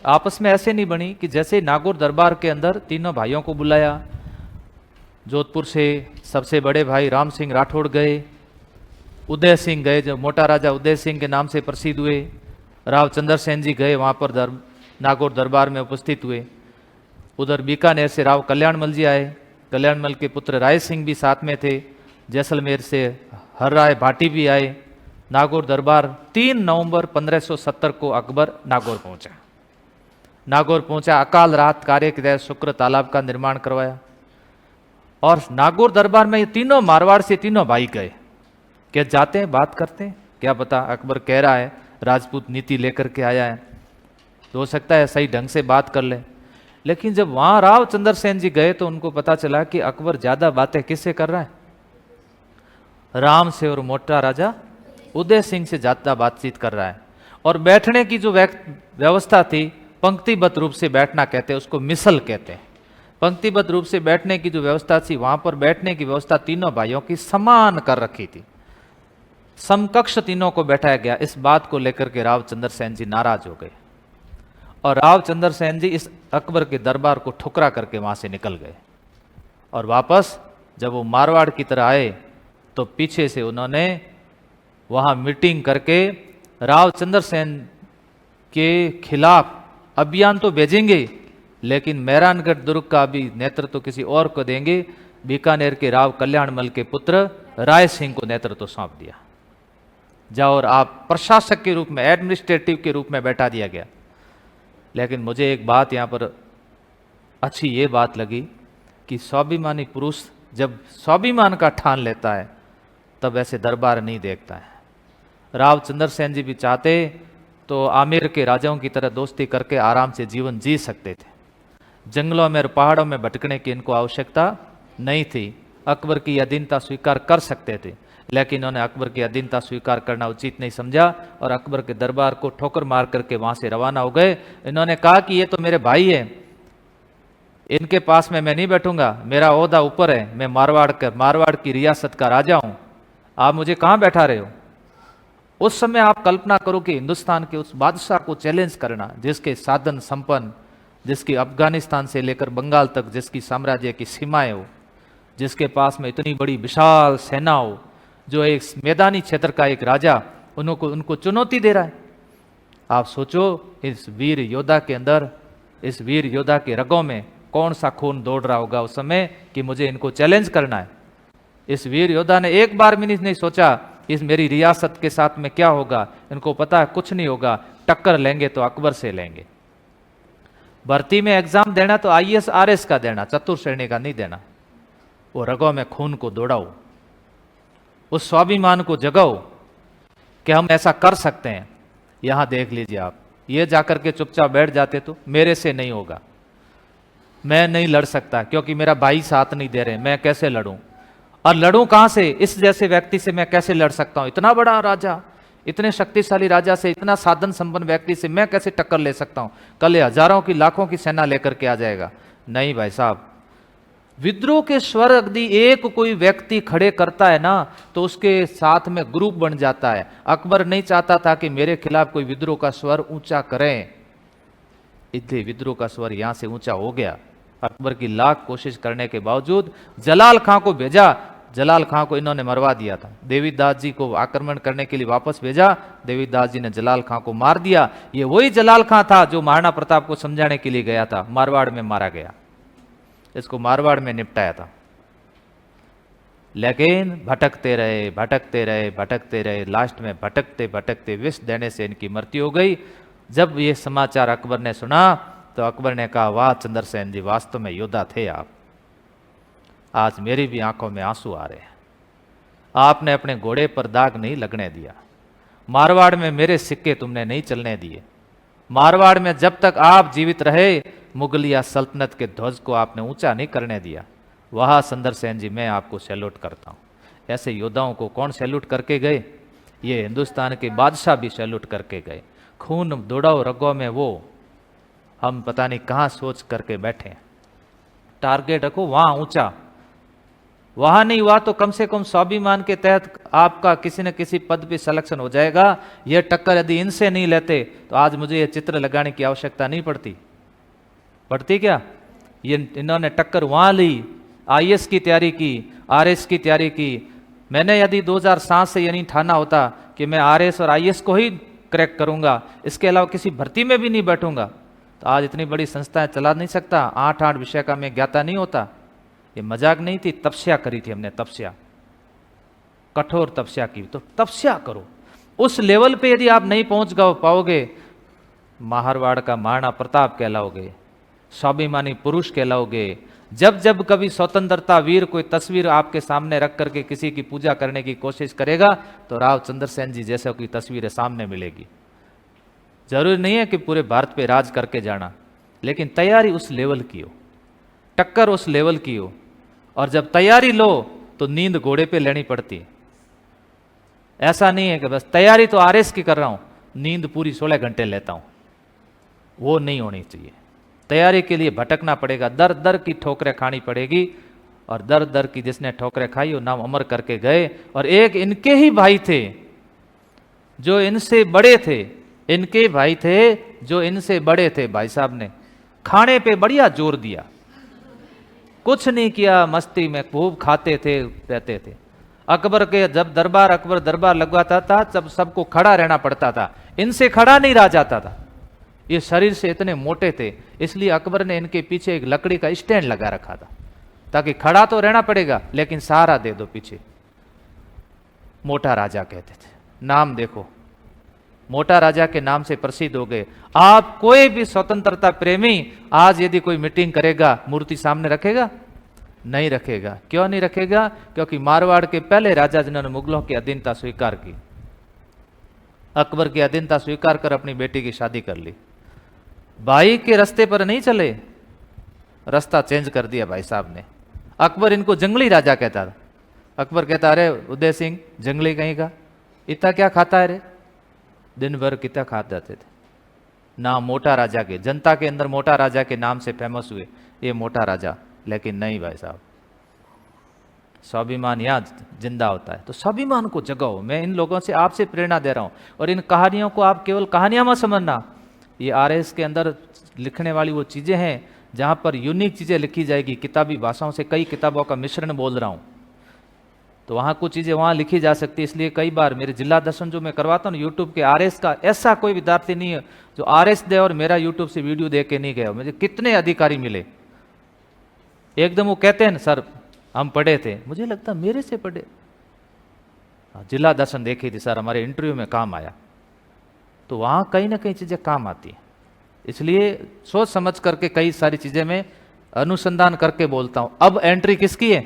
आपस में ऐसे नहीं बनी कि जैसे नागौर दरबार के अंदर तीनों भाइयों को बुलाया, जोधपुर से सबसे बड़े भाई राम सिंह राठौड़ गए, उदय सिंह गए जो मोटा राजा उदय सिंह के नाम से प्रसिद्ध हुए, राव चंद्र सेन जी गए वहाँ पर नागौर दरबार में उपस्थित हुए। उधर बीकानेर से राव कल्याणमल जी आए, कल्याणमल के पुत्र राय सिंह भी साथ में थे, जैसलमेर से हर राय भाटी भी आए। नागौर दरबार 3 नवंबर 1570 को अकबर नागौर पहुंचा। नागौर पहुंचा, अकाल रात कार्य के तहत शुक्र तालाब का निर्माण करवाया। और नागौर दरबार में ये तीनों मारवाड़ से तीनों भाई गए, क्या जाते हैं बात करते हैं, क्या पता अकबर कह रहा है राजपूत नीति लेकर के आया है तो हो सकता है सही ढंग से बात कर ले। लेकिन जब वहां राव चंद्र सेन जी गए तो उनको पता चला कि अकबर ज्यादा बातें किससे कर रहा है, राम से और मोटा राजा उदय सिंह से ज्यादा बातचीत कर रहा है। और बैठने की जो व्यवस्था थी, पंक्तिबद्ध रूप से बैठना कहते हैं उसको, मिसल कहते हैं। पंक्तिबद्ध रूप से बैठने की जो व्यवस्था थी, वहां पर बैठने की व्यवस्था तीनों भाइयों की समान कर रखी थी, समकक्ष तीनों को बैठाया गया। इस बात को लेकर के राव चंद्र सेन जी नाराज हो गए और राव चंद्र सेन जी इस अकबर के दरबार को ठुकरा करके वहां से निकल गए। और वापस जब वो मारवाड़ की तरह आए तो पीछे से उन्होंने वहां मीटिंग करके राव चंद्र सेन के खिलाफ अभियान तो भेजेंगे, लेकिन मेहरानगढ़ दुर्ग का भी नेतृत्व किसी और को देंगे। बीकानेर के राव कल्याणमल के पुत्र राय सिंह को नेतृत्व सौंप दिया, जाओ और आप प्रशासक के रूप में, एडमिनिस्ट्रेटिव के रूप में बैठा दिया गया। लेकिन मुझे एक बात यहाँ पर अच्छी ये बात लगी कि स्वाभिमानी पुरुष जब स्वाभिमान का ठान लेता है तब ऐसे दरबार नहीं देखता है। राव चंद्र सेन जी भी चाहते तो आमेर के राजाओं की तरह दोस्ती करके आराम से जीवन जी सकते थे, जंगलों में और पहाड़ों में भटकने की इनको आवश्यकता नहीं थी। अकबर की अधीनता स्वीकार कर सकते थे, लेकिन इन्होंने अकबर की अधीनता स्वीकार करना उचित नहीं समझा और अकबर के दरबार को ठोकर मार करके वहां से रवाना हो गए। इन्होंने कहा कि ये तो मेरे भाई है, इनके पास में मैं नहीं बैठूंगा, मेरा ओहदा ऊपर है, मैं मारवाड़ की रियासत का राजा हूं, आप मुझे कहां बैठा रहे हो। उस समय आप कल्पना करो कि हिंदुस्तान के उस बादशाह को चैलेंज करना, जिसके साधन संपन्न, जिसकी अफगानिस्तान से लेकर बंगाल तक जिसकी साम्राज्य की सीमाएं हो, जिसके पास में इतनी बड़ी विशाल सेना हो, जो एक मैदानी क्षेत्र का एक राजा उनको चुनौती दे रहा है। आप सोचो इस वीर योद्धा के अंदर, इस वीर योद्धा के रगों में कौन सा खून दौड़ रहा होगा उस समय कि मुझे इनको चैलेंज करना है। इस वीर योद्धा ने एक बार भी नहीं सोचा इस मेरी रियासत के साथ में क्या होगा, इनको पता है कुछ नहीं होगा, टक्कर लेंगे तो अकबर से लेंगे। भर्ती में एग्जाम देना तो आईएएस आरएस का देना, चतुर श्रेणी का नहीं देना। वो रगों में खून को दौड़ाओ, उस स्वाभिमान को जगाओ कि हम ऐसा कर सकते हैं। यहां देख लीजिए आप, ये जाकर के चुपचाप बैठ जाते तो मेरे से नहीं होगा, मैं नहीं लड़ सकता क्योंकि मेरा भाई साथ नहीं दे रहे, मैं कैसे लड़ूं, और लड़ूं कहां से, इस जैसे व्यक्ति से मैं कैसे लड़ सकता हूं, इतना बड़ा राजा, इतने शक्तिशाली राजा से, इतना साधन संपन्न व्यक्ति से मैं कैसे टक्कर ले सकता हूं। कल ये हजारों की लाखों की सेना लेकर के आ जाएगा। नहीं भाई साहब, विद्रोह के स्वर यदि एक कोई व्यक्ति खड़े करता है ना तो उसके साथ में ग्रुप बन जाता है। अकबर नहीं चाहता था कि मेरे खिलाफ कोई विद्रोह का स्वर ऊंचा करें, इसलिए विद्रोह का स्वर यहां से ऊंचा हो गया। अकबर की लाख कोशिश करने के बावजूद जलाल खां को भेजा, जलाल खां को इन्होंने मरवा दिया था। देवीदास जी को आक्रमण करने के लिए वापस भेजा, देवीदास जी ने जलाल खां को मार दिया। ये वही जलाल खां था जो महाराणा प्रताप को समझाने के लिए गया था, मारवाड़ में मारा गया, इसको मारवाड़ में निपटाया था। लेकिन भटकते रहे भटकते रहे भटकते रहे, लास्ट में भटकते भटकते विष देने से इनकी मृत्यु हो गई। जब ये समाचार अकबर ने सुना तो अकबर ने कहा, वाह चंद्रसेन जी, वास्तव में योद्धा थे आप, आज मेरी भी आंखों में आंसू आ रहे हैं। आपने अपने घोड़े पर दाग नहीं लगने दिया, मारवाड़ में मेरे सिक्के तुमने नहीं चलने दिए, मारवाड़ में जब तक आप जीवित रहे मुगलिया सल्तनत के ध्वज को आपने ऊंचा नहीं करने दिया। वहां चंद्रसेन जी, मैं आपको सैल्यूट करता हूं। ऐसे योद्धाओं को कौन सैल्यूट करके गए, ये हिंदुस्तान के बादशाह भी सैल्यूट करके गए। खून दौड़ाओ रगों में, वो हम पता नहीं कहां सोच करके बैठे। टारगेट रखो वहां ऊंचा, वहां नहीं हुआ तो कम से कम स्वाभिमान के तहत आपका किसी न किसी पद पे सिलेक्शन हो जाएगा। यह टक्कर यदि इनसे नहीं लेते तो आज मुझे यह चित्र लगाने की आवश्यकता नहीं पड़ती। पड़ती क्या? ये इन्होंने टक्कर वहां ली, आईएएस की तैयारी की, आरएस की तैयारी की। मैंने यदि 2007 से ये नहीं ठाना होता कि मैं आरएस और आईएएस को ही क्रैक करूंगा, इसके अलावा किसी भर्ती में भी नहीं बैठूंगा, तो आज इतनी बड़ी संस्थाएं चला नहीं सकता। 8 विषय का मैं ज्ञाता नहीं होता। ये मजाक नहीं थी, तपस्या करी थी हमने, तपस्या, कठोर तपस्या की। तो तपस्या करो। उस लेवल पे यदि आप नहीं पहुंच पाओगे, मारवाड़ का महाराणा प्रताप कहलाओगे, स्वाभिमानी पुरुष कहलाओगे। जब जब कभी स्वतंत्रता वीर कोई तस्वीर आपके सामने रख करके किसी की पूजा करने की कोशिश करेगा तो राव चंद्रसेन जी जैसा कोई तस्वीर सामने मिलेगी। जरूरी नहीं है कि पूरे भारत पे राज करके जाना, लेकिन तैयारी उस लेवल की हो, टक्कर उस लेवल की हो। और जब तैयारी लो तो नींद घोड़े पे लेनी पड़ती है। ऐसा नहीं है कि बस तैयारी तो आरएस की कर रहा हूं, नींद पूरी 16 घंटे लेता हूं, वो नहीं होनी चाहिए। तैयारी के लिए भटकना पड़ेगा, दर दर की ठोकरें खानी पड़ेगी। और दर दर की जिसने ठोकरें खाई वो नाम अमर करके गए। और एक इनके ही भाई थे जो इनसे बड़े थे, इनके भाई थे जो इनसे बड़े थे। भाई साहब ने खाने पे बढ़िया जोर दिया, कुछ नहीं किया, मस्ती में खूब खाते थे, रहते थे। अकबर के जब अकबर दरबार लगवाता था तब सबको खड़ा रहना पड़ता था, इनसे खड़ा नहीं रहा जाता था। ये शरीर से इतने मोटे थे, इसलिए अकबर ने इनके पीछे एक लकड़ी का स्टैंड लगा रखा था, ताकि खड़ा तो रहना पड़ेगा लेकिन सहारा दे दो पीछे। मोटा राजा कहते थे। नाम देखो, मोटा राजा के नाम से प्रसिद्ध हो गए। आप कोई भी स्वतंत्रता प्रेमी आज यदि कोई मीटिंग करेगा, मूर्ति सामने रखेगा? नहीं रखेगा। क्यों नहीं रखेगा? क्योंकि मारवाड़ के पहले राजा जिन्होंने मुगलों की अधीनता स्वीकार की, अकबर की अधीनता स्वीकार कर अपनी बेटी की शादी कर ली। भाई के रास्ते पर नहीं चले, रास्ता चेंज कर दिया भाई साहब ने। अकबर इनको जंगली राजा कहता था। अकबर कहता, अरे उदय सिंह जंगली कहीं का, इतना क्या खाता है रे? दिन भर कितना खा जाते थे। नाम मोटा राजा के, जनता के अंदर मोटा राजा के नाम से फेमस हुए, ये मोटा राजा। लेकिन नहीं भाई साहब, स्वाभिमान यहाँ जिंदा होता है। तो स्वाभिमान को जगाओ। मैं इन लोगों से आपसे प्रेरणा दे रहा हूं। और इन कहानियों को आप केवल कहानियां मत समझना, ये आरएस के अंदर लिखने वाली वो चीजें हैं जहां पर यूनिक चीजें लिखी जाएगी। किताबी भाषाओं से कई किताबों का मिश्रण बोल रहा हूं, तो वहां कुछ चीजें वहां लिखी जा सकती है। इसलिए कई बार मेरे जिला दर्शन जो मैं करवाता हूँ यूट्यूब के, आरएस का ऐसा कोई विद्यार्थी नहीं है जो आरएस दे और मेरा यूट्यूब से वीडियो दे के नहीं गया। मुझे कितने अधिकारी मिले, एकदम वो कहते हैं सर हम पढ़े थे, मुझे लगता मेरे से पढ़े। जिला दर्शन देखी थी सर, हमारे इंटरव्यू में काम आया। तो वहां कहीं ना कहीं चीजें काम आती हैं। इसलिए सोच समझ करके कई सारी चीजें मैं अनुसंधान करके बोलता हूं। अब एंट्री किसकी है?